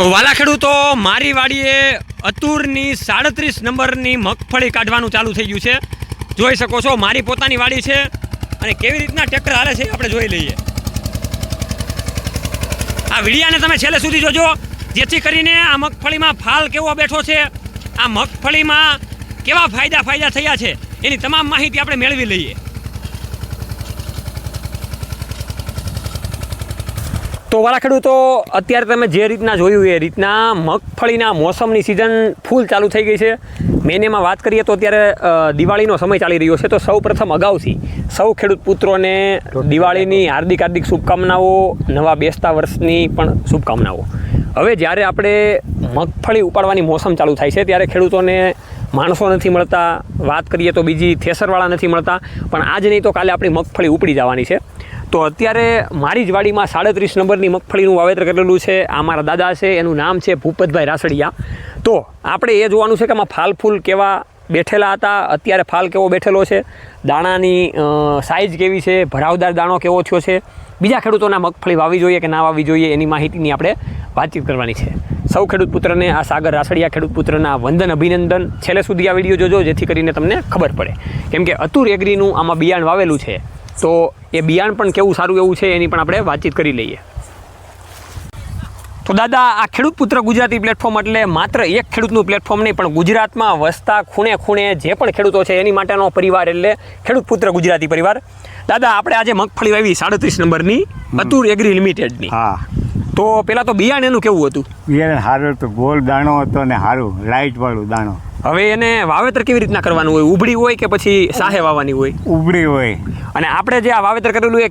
વાલા ખેડૂતો, મારી વાડીએ અતુરની 37 નંબરની મગફળી કાઢવાનું ચાલુ થઈ ગયું છે. જોઈ શકો છો, મારી પોતાની વાડી છે અને કેવી રીતના ટ્રેક્ટર હાલે છે આપણે જોઈ લઈએ. આ વિડિયાને તમે છેલ્લે સુધી જોજો, જેથી કરીને આ મગફળીમાં ફાલ કેવો બેઠો છે, આ મગફળીમાં કેવા ફાયદા થયા છે એની તમામ માહિતી આપણે મેળવી લઈએ. તો વાલા ખેડૂતો, અત્યારે તમે જે રીતના જોયું એ રીતના મગફળીના મોસમની સિઝન ફૂલ ચાલુ થઈ ગઈ છે. મેનેમાં વાત કરીએ તો અત્યારે દિવાળીનો સમય ચાલી રહ્યો છે. તો સૌ પ્રથમ અગાઉથી સૌ ખેડૂત પુત્રોને દિવાળીની હાર્દિક શુભકામનાઓ, નવા બેસતા વર્ષની પણ શુભકામનાઓ. હવે જ્યારે આપણે મગફળી ઉપાડવાની મોસમ ચાલુ થાય છે ત્યારે ખેડૂતોને માણસો નથી મળતા, વાત કરીએ તો બીજી થેસરવાળા નથી મળતા, પણ આજ નહીં તો કાલે આપણી મગફળી ઉપડી જવાની છે. તો અત્યારે મારી જ વાડીમાં 37 નંબરની મગફળીનું વાવેતર કરેલું છે. આ મારા દાદા છે, એનું નામ છે ભૂપતભાઈ રાસડિયા. તો આપણે એ જોવાનું છે કે આમાં ફાલ ફૂલ કેવા બેઠેલા હતા, અત્યારે ફાલ કેવો બેઠેલો છે, દાણાની સાઇઝ કેવી છે, ભરાવદાર દાણો કેવો થયો છે, બીજા ખેડૂતોના મગફળી વાવી જોઈએ કે ના વાવી જોઈએ એની માહિતીની આપણે વાતચીત કરવાની છે. સૌ ખેડૂત પુત્રને આ સાગર રાસડિયા ખેડૂત પુત્રના વંદન, અભિનંદન. છેલ્લે સુધી આ વિડીયો જોજો જેથી કરીને તમને ખબર પડે, કેમ કે અતુર એગ્રીનું આમાં બિયાણ વાવેલું છે. તો એ બિયાણ પણ કેવું સારું એવું છે એની પણ આપણે વાતચીત કરી લઈએ. તો દાદા, આ ખેડૂત પુત્ર ગુજરાતી પ્લેટફોર્મ એટલે માત્ર એક ખેડૂતનું પ્લેટફોર્મ નહીં, પણ ગુજરાતમાં વસતા ખૂણે ખૂણે જે પણ ખેડૂતો છે એની માટેનો પરિવાર એટલે ખેડૂત પુત્ર ગુજરાતી પરિવાર. દાદા, આપણે આજે મગફળી વાવી 37 નંબરની અતુર એગ્રી લિમિટેડની. હા. તો પેલા તો બિયાણ એનું કેવું હતું? બિયારણ સારું હતું, ગોળ દાણો હતો ને સારું લાઇટવાળું દાણો. હવે એને વાવેતર કેવી રીતના કરવાનું હોય? ઉભળી હોય કે પછી સાહે વાવવાની હોય? ઉભળી હોય. અને આપણે જે આ વાવેતર કરેલું એ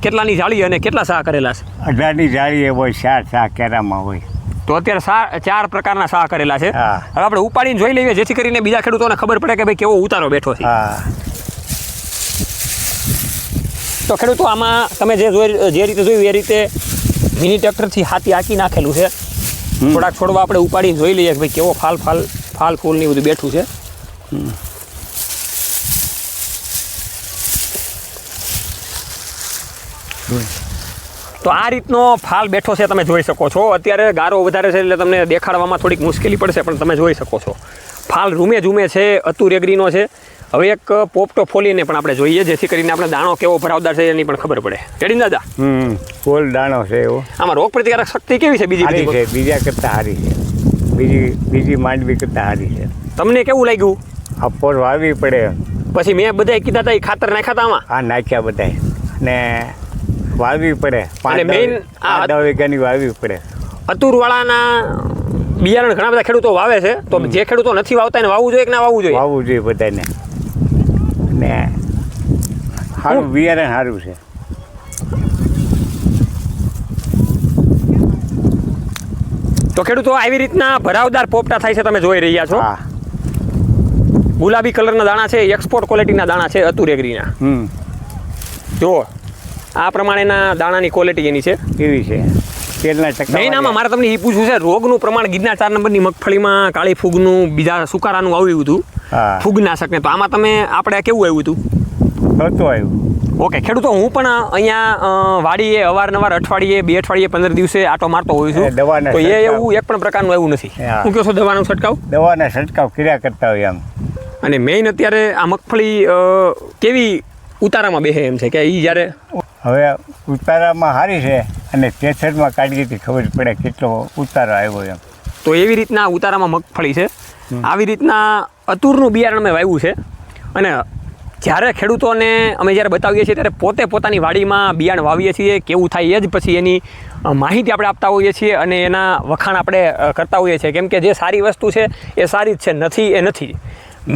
કેટલાની જાળી અને કેટલા સાહ કરેલા છે? 18ની જાળી હોય, 4 સાહ કેરામાં હોય. તો અત્યારે 4 પ્રકારના સાહ કરેલા છે. હા. હવે આપણે ઉપાડીને જોઈ લઈએ જેથી કરીને બીજા ખેડૂતોને ખબર પડે કે ભાઈ કેવો ઉતારો બેઠો છે. હા. તો ખેડૂતો, આમાં તમે જે રીતે જોયું એ રીતે મિની ટ્રેક્ટરથી હાથી હાંકી નાખેલું છે. થોડાક છોડવા આપણે ઉપાડીને જોઈ લઈએ કે ભાઈ કેવો ફાલ ફૂલ ને બધું બેઠું છે. તો આ રીતનો ફાલ બેઠો છે, તમે જોઈ શકો છો. અત્યારે ગારો વધારે છે એટલે તમને દેખાડવામાં થોડીક મુશ્કેલી પડશે, પણ તમે જોઈ શકો છો ફાલ રૂમે ઝૂમે છે, અતુર એગ્રીનો છે. હવે એક પોપટો ફોલીને પણ આપણે જોઈએ જેથી કરીને આપણે દાણો કેવો ભરાવદાર છે એની પણ ખબર પડે. રેડી દાદા? ગોળ દાણો છે એવો. આમાં રોગ પ્રતિકારક શક્તિ કેવી છે? બીજા કરતાં સારી છે. બીજી માંડવી કરતાં સારી છે. તમને કેવું લાગ્યું? આ પોર વાવવી પડે. પછી મેં બધાય કીધા હતા એ ખાતર નાખ્યા હતા આમાં? હા, નાખ્યા બધાય. ને વાવવી પડે. 5 વીઘાની વાવવી પડે. અતુરવાળાના બિયારણ ઘણા બધા ખેડૂતો વાવે છે. તો જે ખેડૂતો નથી વાવતા એને વાવવું જોઈએ કે ના વાવવું જોઈએ? વાવવું જોઈએ બધાને. ને સારું બિયારણ સારું છે. તો ખેડૂતો, આવી રીતના ભરાવદાર પોપટા થાય છે, તમે જોઈ રહ્યા છો. હા. ગુલાબી કલરના દાણા છે, એક્સપોર્ટ ક્વોલિટીના દાણા છે અતુર એગ્રીના. જો આ પ્રમાણેના દાણાની ક્વોલિટી એની છે. એવી છે. મેઇન આમાં મારે તમને એ પૂછવું છે, રોગનું પ્રમાણ ગિરનાર 4 નંબરની મગફળીમાં કાળી ફૂગનું, બીજા સુકારાનું આવ્યું હતું, ફૂગનાશક ને. તો આમાં આપણે કેવું આવ્યું હતું? નહોતું આવ્યું. ઓકે ખેડૂતો, હું પણ અહીંયા વાડીએ અવારનવાર અઠવાડિયે 2 અઠવાડિયે 15 દિવસે આટો મારતો હોઉં છું. તો એવું એક પણ પ્રકારનું આવ્યું નથી. શું કહો છો? દવાનો છંટકાવ? દવાના છંટકાવ કર્યા કરતા હોય એમ. અને મેઇન અત્યારે આ મગફળી કેવી ઉતારામાં બેસે એમ છે કે એ જ્યારે હવે ઉતારામાં સારી છે અને કેસરમાં કાઢીથી ખબર પડે કેટલો ઉતારો આવ્યો એમ. તો એવી રીતના ઉતારામાં મગફળી છે. આવી રીતના અતુરનું બિયારણ મેં વાવ્યું છે. અને જ્યારે ખેડૂતોને અમે જ્યારે બતાવીએ છીએ ત્યારે પોતે પોતાની વાડીમાં બિયારણ વાવીએ છીએ, કેવું થાય એ જ પછી એની માહિતી આપણે આપતા હોઈએ છીએ અને એના વખાણ આપણે કરતા હોઈએ છીએ. કેમ કે જે સારી વસ્તુ છે એ સારી જ છે, નથી એ નથી.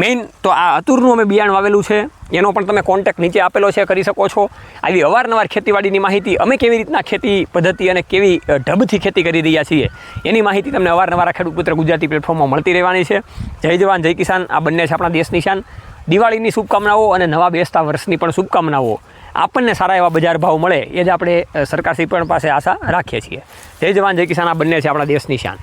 મેઇન તો આ અતુરનું અમે બિયારણ વાવેલું છે, એનો પણ તમે કોન્ટેક્ટ નીચે આપેલો છે, કરી શકો છો. આવી અવારનવાર ખેતીવાડીની માહિતી, અમે કેવી રીતના ખેતી પદ્ધતિ અને કેવી ઢબથી ખેતી કરી રહ્યા છીએ એની માહિતી તમને અવારનવાર ખેડૂત પુત્ર ગુજરાતી પ્લેટફોર્મમાં મળતી રહેવાની છે. જય જવાન જય કિસાન, આ બંને છે આપણા દેશની શાન. દિવાળીની શુભકામનાઓ અને નવા બેસતા વર્ષની પણ શુભકામનાઓ. આપણને સારા એવા બજાર ભાવ મળે એ જ આપણે સરકારશ્રી પણ પાસે આશા રાખીએ છીએ. જય જવાન જય કિસાન, આ બંને છે આપણા દેશની શાન.